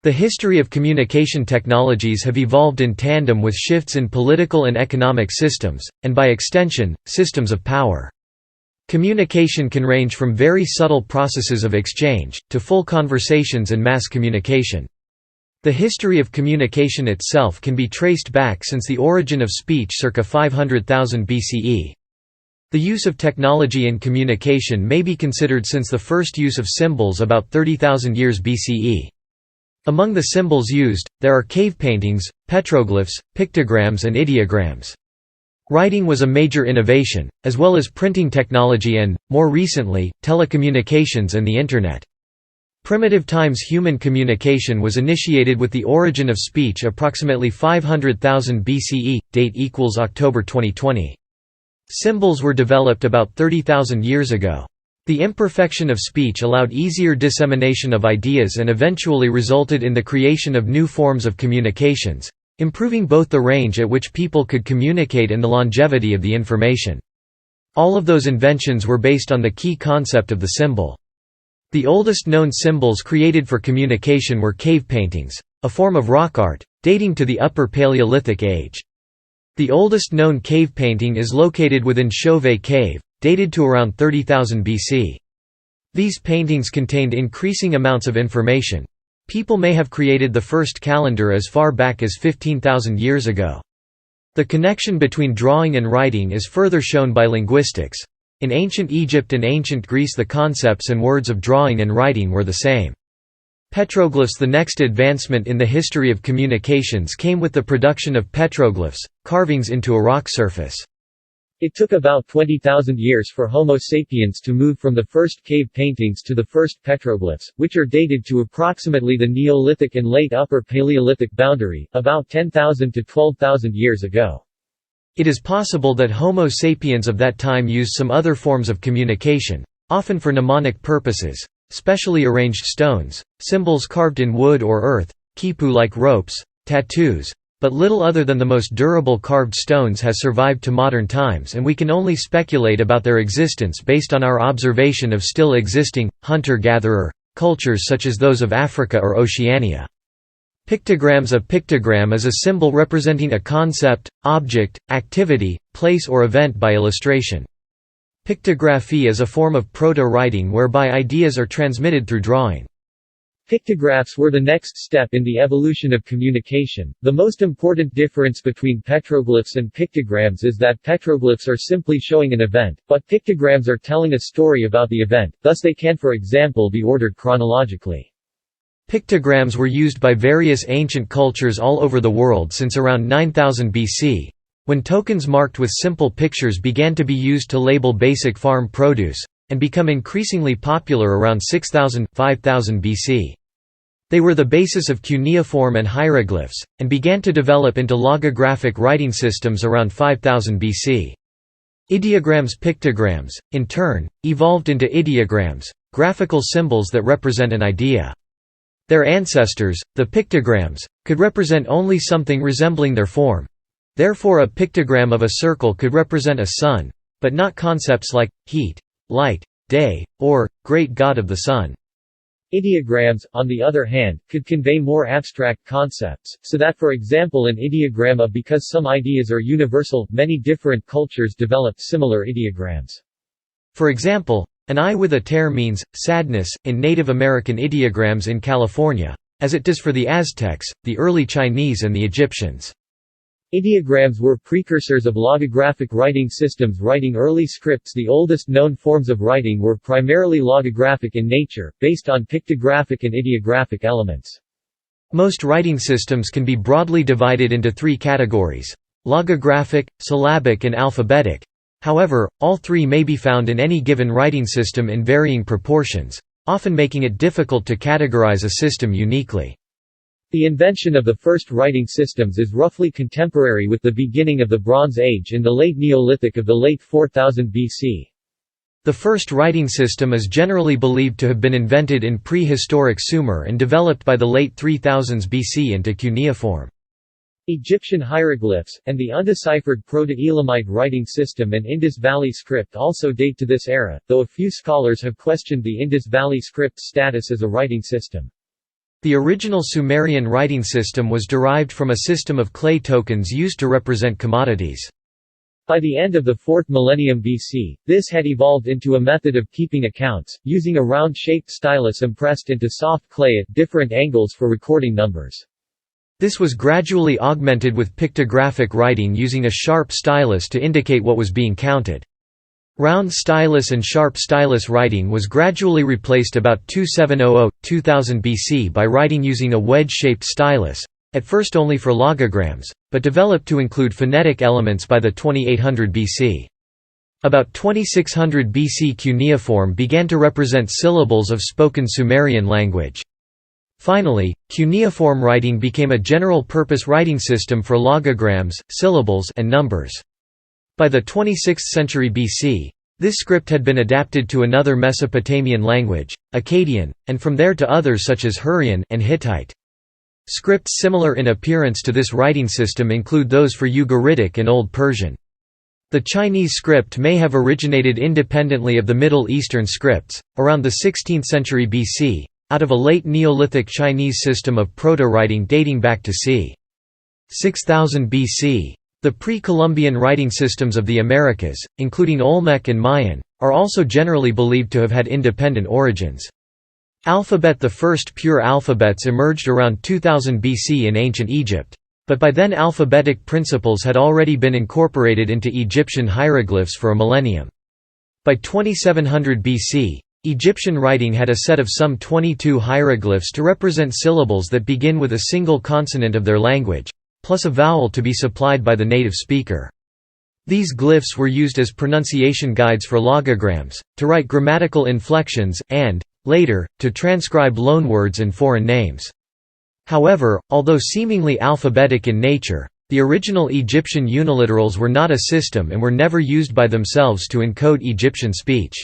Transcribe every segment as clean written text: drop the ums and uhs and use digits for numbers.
The history of communication technologies have evolved in tandem with shifts in political and economic systems, and by extension, systems of power. Communication can range from very subtle processes of exchange, to full conversations and mass communication. The history of communication itself can be traced back since the origin of speech circa 500,000 BCE. The use of technology in communication may be considered since the first use of symbols about 30,000 years BCE. Among the symbols used, there are cave paintings, petroglyphs, pictograms and ideograms. Writing was a major innovation, as well as printing technology and, more recently, telecommunications and the Internet. Primitive times human communication was initiated with the origin of speech approximately 500,000 BCE, date equals October 2020. Symbols were developed about 30,000 years ago. The imperfection of speech allowed easier dissemination of ideas and eventually resulted in the creation of new forms of communications, improving both the range at which people could communicate and the longevity of the information. All of those inventions were based on the key concept of the symbol. The oldest known symbols created for communication were cave paintings, a form of rock art, dating to the Upper Paleolithic age. The oldest known cave painting is located within Chauvet Cave, dated to around 30,000 BC. These paintings contained increasing amounts of information. People may have created the first calendar as far back as 15,000 years ago. The connection between drawing and writing is further shown by linguistics. In ancient Egypt and ancient Greece the concepts and words of drawing and writing were the same. Petroglyphs. The next advancement in the history of communications came with the production of petroglyphs, carvings into a rock surface. It took about 20,000 years for Homo sapiens to move from the first cave paintings to the first petroglyphs, which are dated to approximately the Neolithic and late Upper Paleolithic boundary, about 10,000 to 12,000 years ago. It is possible that Homo sapiens of that time used some other forms of communication, often for mnemonic purposes, specially arranged stones, symbols carved in wood or earth, quipu-like ropes, tattoos, but little other than the most durable carved stones has survived to modern times, and we can only speculate about their existence based on our observation of still existing, hunter-gatherer, cultures such as those of Africa or Oceania. Pictograms. A pictogram is a symbol representing a concept, object, activity, place or event by illustration. Pictography is a form of proto-writing whereby ideas are transmitted through drawing. Pictographs were the next step in the evolution of communication. The most important difference between petroglyphs and pictograms is that petroglyphs are simply showing an event, but pictograms are telling a story about the event, thus they can, for example, be ordered chronologically. Pictograms were used by various ancient cultures all over the world since around 9000 BC, when tokens marked with simple pictures began to be used to label basic farm produce, and become increasingly popular around 6000–5000 BC. They were the basis of cuneiform and hieroglyphs, and began to develop into logographic writing systems around 5000 BC. Ideograms. Pictograms, in turn, evolved into ideograms, graphical symbols that represent an idea. Their ancestors, the pictograms, could represent only something resembling their form. Therefore a pictogram of a circle could represent a sun, but not concepts like heat, light, day, or great god of the sun. Ideograms, on the other hand, could convey more abstract concepts, so that for example an ideogram of because some ideas are universal, many different cultures developed similar ideograms. For example, an eye with a tear means sadness in Native American ideograms in California, as it does for the Aztecs, the early Chinese and the Egyptians. Ideograms were precursors of logographic writing systems writing early scripts. The oldest known forms of writing were primarily logographic in nature, based on pictographic and ideographic elements. Most writing systems can be broadly divided into three categories: logographic, syllabic and alphabetic. However, all three may be found in any given writing system in varying proportions, often making it difficult to categorize a system uniquely. The invention of the first writing systems is roughly contemporary with the beginning of the Bronze Age in the late Neolithic of the late 4000 BC. The first writing system is generally believed to have been invented in prehistoric Sumer and developed by the late 3000s BC into cuneiform. Egyptian hieroglyphs, and the undeciphered Proto-Elamite writing system and Indus Valley script also date to this era, though a few scholars have questioned the Indus Valley script's status as a writing system. The original Sumerian writing system was derived from a system of clay tokens used to represent commodities. By the end of the 4th millennium BC, this had evolved into a method of keeping accounts, using a round-shaped stylus impressed into soft clay at different angles for recording numbers. This was gradually augmented with pictographic writing using a sharp stylus to indicate what was being counted. Round stylus and sharp stylus writing was gradually replaced about 2700–2000 BC by writing using a wedge-shaped stylus, at first only for logograms, but developed to include phonetic elements by the 2800 BC. About 2600 BC cuneiform began to represent syllables of spoken Sumerian language. Finally, cuneiform writing became a general-purpose writing system for logograms, syllables, and numbers. By the 26th century BC, this script had been adapted to another Mesopotamian language, Akkadian, and from there to others such as Hurrian and Hittite. Scripts similar in appearance to this writing system include those for Ugaritic and Old Persian. The Chinese script may have originated independently of the Middle Eastern scripts, around the 16th century BC, out of a late Neolithic Chinese system of proto-writing dating back to c. 6000 BC. The pre-Columbian writing systems of the Americas, including Olmec and Mayan, are also generally believed to have had independent origins. Alphabet: the first pure alphabets emerged around 2000 BC in ancient Egypt, but by then alphabetic principles had already been incorporated into Egyptian hieroglyphs for a millennium. By 2700 BC, Egyptian writing had a set of some 22 hieroglyphs to represent syllables that begin with a single consonant of their language, plus a vowel to be supplied by the native speaker. These glyphs were used as pronunciation guides for logograms, to write grammatical inflections, and, later, to transcribe loanwords and foreign names. However, although seemingly alphabetic in nature, the original Egyptian uniliterals were not a system and were never used by themselves to encode Egyptian speech.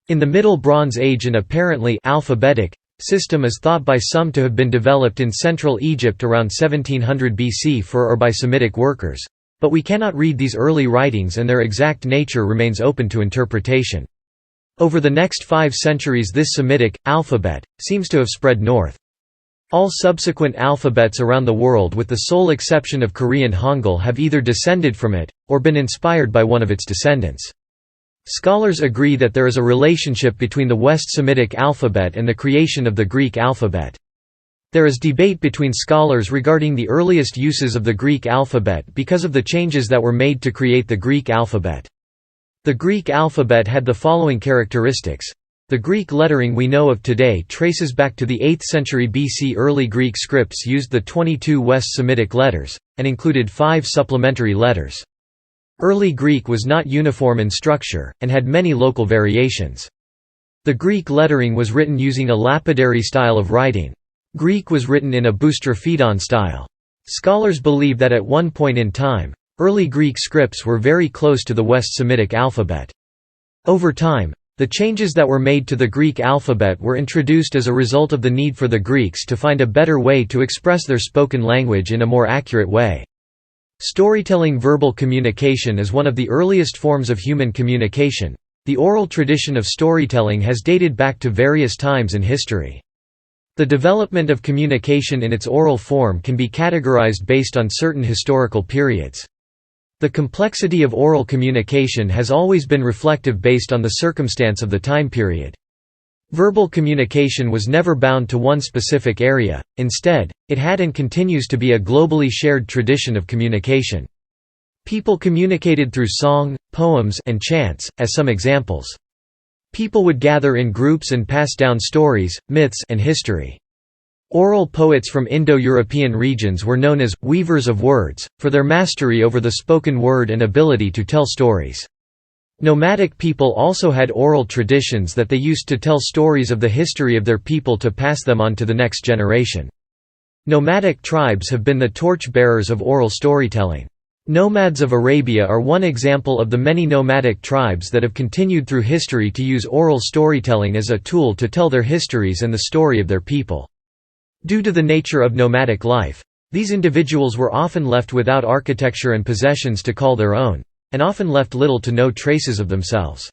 In the Middle Bronze Age an apparently alphabetic system is thought by some to have been developed in Central Egypt around 1700 BC for or by Semitic workers, but we cannot read these early writings and their exact nature remains open to interpretation. Over the next 5 centuries this Semitic alphabet seems to have spread north. All subsequent alphabets around the world with the sole exception of Korean Hangul have either descended from it, or been inspired by one of its descendants. Scholars agree that there is a relationship between the West Semitic alphabet and the creation of the Greek alphabet. There is debate between scholars regarding the earliest uses of the Greek alphabet because of the changes that were made to create the Greek alphabet. The Greek alphabet had the following characteristics. The Greek lettering we know of today traces back to the 8th century BC. Early Greek scripts used the 22 West Semitic letters, and included 5 supplementary letters. Early Greek was not uniform in structure, and had many local variations. The Greek lettering was written using a lapidary style of writing. Greek was written in a boustrophedon style. Scholars believe that at one point in time, early Greek scripts were very close to the West Semitic alphabet. Over time, the changes that were made to the Greek alphabet were introduced as a result of the need for the Greeks to find a better way to express their spoken language in a more accurate way. Storytelling. Verbal communication is one of the earliest forms of human communication. The oral tradition of storytelling has dated back to various times in history. The development of communication in its oral form can be categorized based on certain historical periods. The complexity of oral communication has always been reflective based on the circumstance of the time period. Verbal communication was never bound to one specific area, instead, it had and continues to be a globally shared tradition of communication. People communicated through song, poems, and chants, as some examples. People would gather in groups and pass down stories, myths, and history. Oral poets from Indo-European regions were known as weavers of words, for their mastery over the spoken word and ability to tell stories. Nomadic people also had oral traditions that they used to tell stories of the history of their people to pass them on to the next generation. Nomadic tribes have been the torch-bearers of oral storytelling. Nomads of Arabia are one example of the many nomadic tribes that have continued through history to use oral storytelling as a tool to tell their histories and the story of their people. Due to the nature of nomadic life, these individuals were often left without architecture and possessions to call their own, and often left little to no traces of themselves.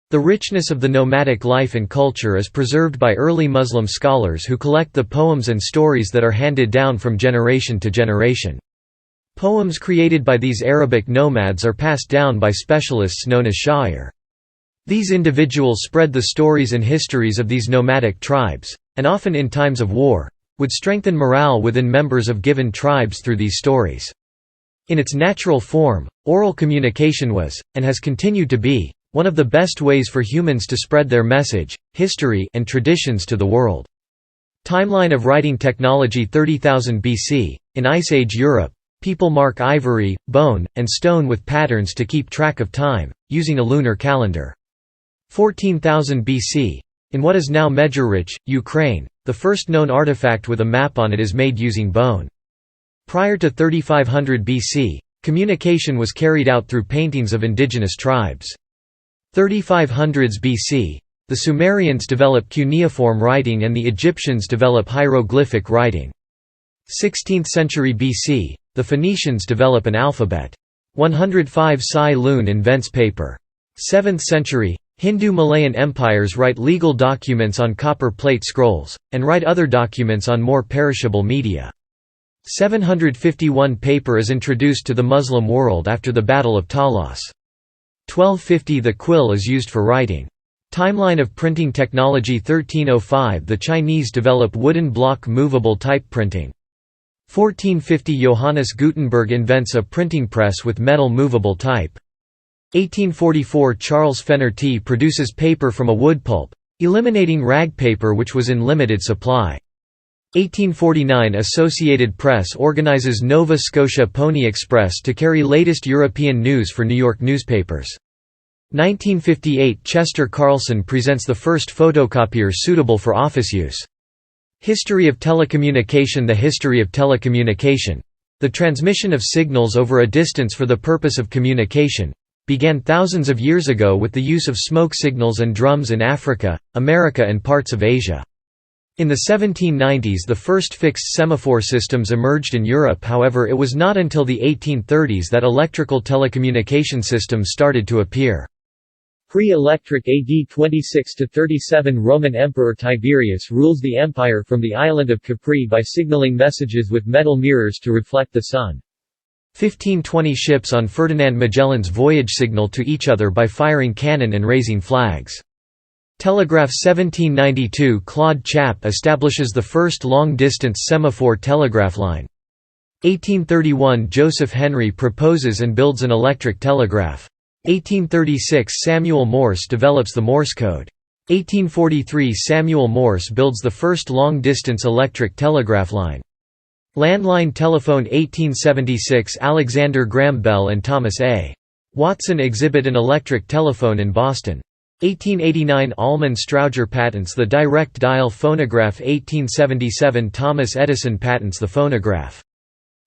The richness of the nomadic life and culture is preserved by early Muslim scholars who collect the poems and stories that are handed down from generation to generation. Poems created by these Arabic nomads are passed down by specialists known as sha'ir. These individuals spread the stories and histories of these nomadic tribes, and often in times of war, would strengthen morale within members of given tribes through these stories. In its natural form, oral communication was, and has continued to be, one of the best ways for humans to spread their message, history, and traditions to the world. Timeline of writing technology 30,000 BC. In Ice Age Europe, people mark ivory, bone, and stone with patterns to keep track of time, using a lunar calendar. 14,000 BC. In what is now Medjugorje, Ukraine, the first known artifact with a map on it is made using bone. Prior to 3500 BC, communication was carried out through paintings of indigenous tribes. 3500s BC, the Sumerians develop cuneiform writing and the Egyptians develop hieroglyphic writing. 16th century BC, the Phoenicians develop an alphabet. 105 Sai Lun invents paper. 7th century, Hindu-Malayan empires write legal documents on copper plate scrolls, and write other documents on more perishable media. 751 paper is introduced to the Muslim world after the Battle of Talas. 1250 the quill is used for writing. Timeline of printing technology 1305 the Chinese develop wooden block movable type printing. 1450 Johannes Gutenberg invents a printing press with metal movable type. 1844 Charles Fenner-T produces paper from a wood pulp, eliminating rag paper which was in limited supply. 1849 Associated Press organizes Nova Scotia Pony Express to carry latest European news for New York newspapers. 1958 Chester Carlson presents the first photocopier suitable for office use. History of telecommunication. The history of telecommunication, the transmission of signals over a distance for the purpose of communication, began thousands of years ago with the use of smoke signals and drums in Africa, America and parts of Asia. In the 1790s the first fixed semaphore systems emerged in Europe, however it was not until the 1830s that electrical telecommunication systems started to appear. Pre-electric AD 26–37 Roman Emperor Tiberius rules the empire from the island of Capri by signaling messages with metal mirrors to reflect the sun. 1520 ships on Ferdinand Magellan's voyage signal to each other by firing cannon and raising flags. Telegraph 1792 Claude Chappe establishes the first long-distance semaphore telegraph line. 1831 Joseph Henry proposes and builds an electric telegraph. 1836 Samuel Morse develops the Morse code. 1843 Samuel Morse builds the first long-distance electric telegraph line. Landline telephone 1876 Alexander Graham Bell and Thomas A. Watson exhibit an electric telephone in Boston. 1889 Almon Strowger patents the direct dial phonograph. 1877 Thomas Edison patents the phonograph.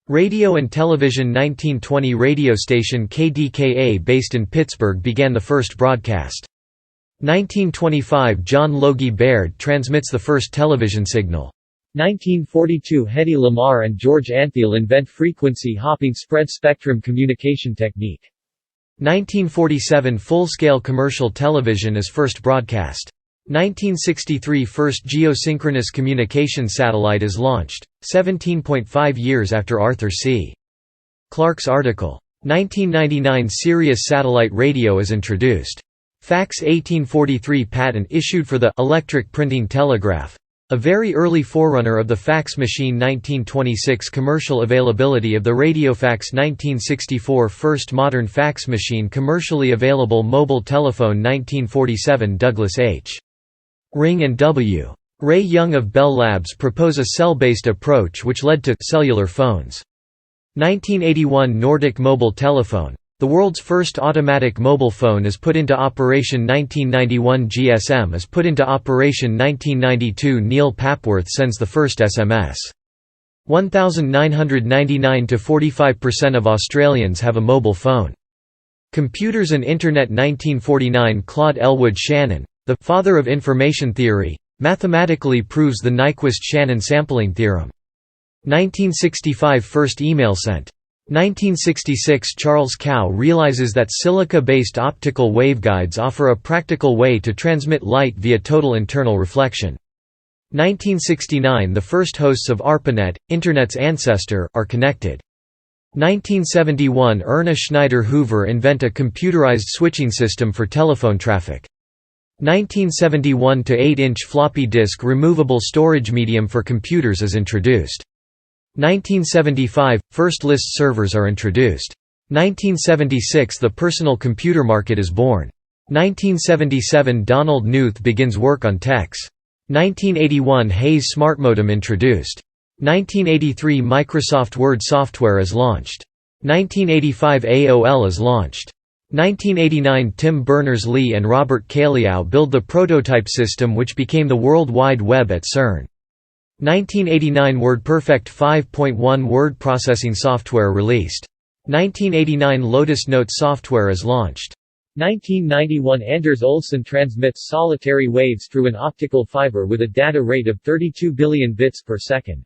Radio and television 1920 radio station KDKA based in Pittsburgh began the first broadcast. 1925 John Logie Baird transmits the first television signal. 1942 Hedy Lamarr and George Antheil invent frequency-hopping spread-spectrum communication technique. 1947 Full-scale commercial television is first broadcast. 1963 First geosynchronous communication satellite is launched, 17.5 years after Arthur C. Clarke's article. 1999 Sirius satellite radio is introduced. Fax 1843 patent issued for the electric printing telegraph, a very early forerunner of the fax machine. 1926 Commercial availability of the radiofax. 1964 First modern fax machine commercially available. Mobile telephone. 1947 Douglas H. Ring and W. Ray Young of Bell Labs propose a cell-based approach which led to cellular phones. 1981 Nordic mobile telephone. The world's first automatic mobile phone is put into operation. 1991 GSM is put into operation. 1992 Neil Papworth sends the first SMS. 1999 to 45% of Australians have a mobile phone. Computers and Internet. 1949 Claude Elwood Shannon, the father of information theory, mathematically proves the Nyquist-Shannon sampling theorem. 1965 First email sent. 1966 – Charles Kao realizes that silica-based optical waveguides offer a practical way to transmit light via total internal reflection. 1969 – The first hosts of ARPANET, Internet's ancestor, are connected. 1971 – Erna Schneider Hoover invent a computerized switching system for telephone traffic. 1971 – 8-inch floppy disk removable storage medium for computers is introduced. 1975 – First list servers are introduced. 1976 – The personal computer market is born. 1977 – Donald Knuth begins work on TeX. 1981 – Hayes SmartModem introduced. 1983 – Microsoft Word software is launched. 1985 – AOL is launched. 1989 – Tim Berners-Lee and Robert Kaliau build the prototype system which became the World Wide Web at CERN. 1989 – WordPerfect 5.1 word processing software released. 1989 – Lotus Note software is launched. 1991 – Anders Olsson transmits solitary waves through an optical fiber with a data rate of 32 billion bits per second.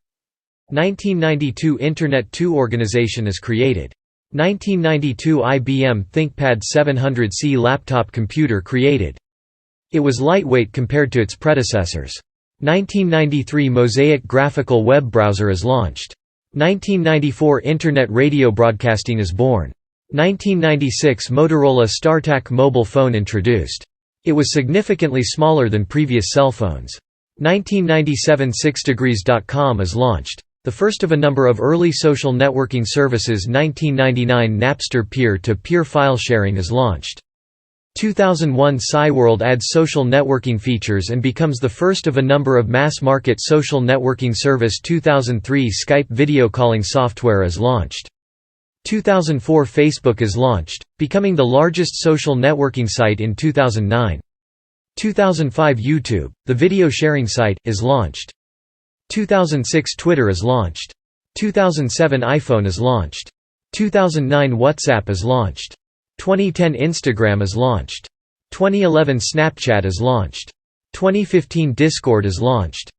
1992 – Internet 2 organization is created. 1992 – IBM ThinkPad 700C laptop computer created. It was lightweight compared to its predecessors. 1993 – Mosaic graphical web browser is launched. 1994 – Internet radio broadcasting is born. 1996 – Motorola StarTAC mobile phone introduced. It was significantly smaller than previous cell phones. 1997 – 6degrees.com is launched. The first of a number of early social networking services. 1999 – Napster peer-to-peer file sharing is launched. 2001 – Cyworld adds social networking features and becomes the first of a number of mass-market social networking service. 2003 – Skype video calling software is launched. 2004 – Facebook is launched, becoming the largest social networking site in 2009. 2005 – YouTube, the video sharing site, is launched. 2006 – Twitter is launched. 2007 – iPhone is launched. 2009 – WhatsApp is launched. 2010 – Instagram is launched. 2011 – Snapchat is launched. 2015 – Discord is launched.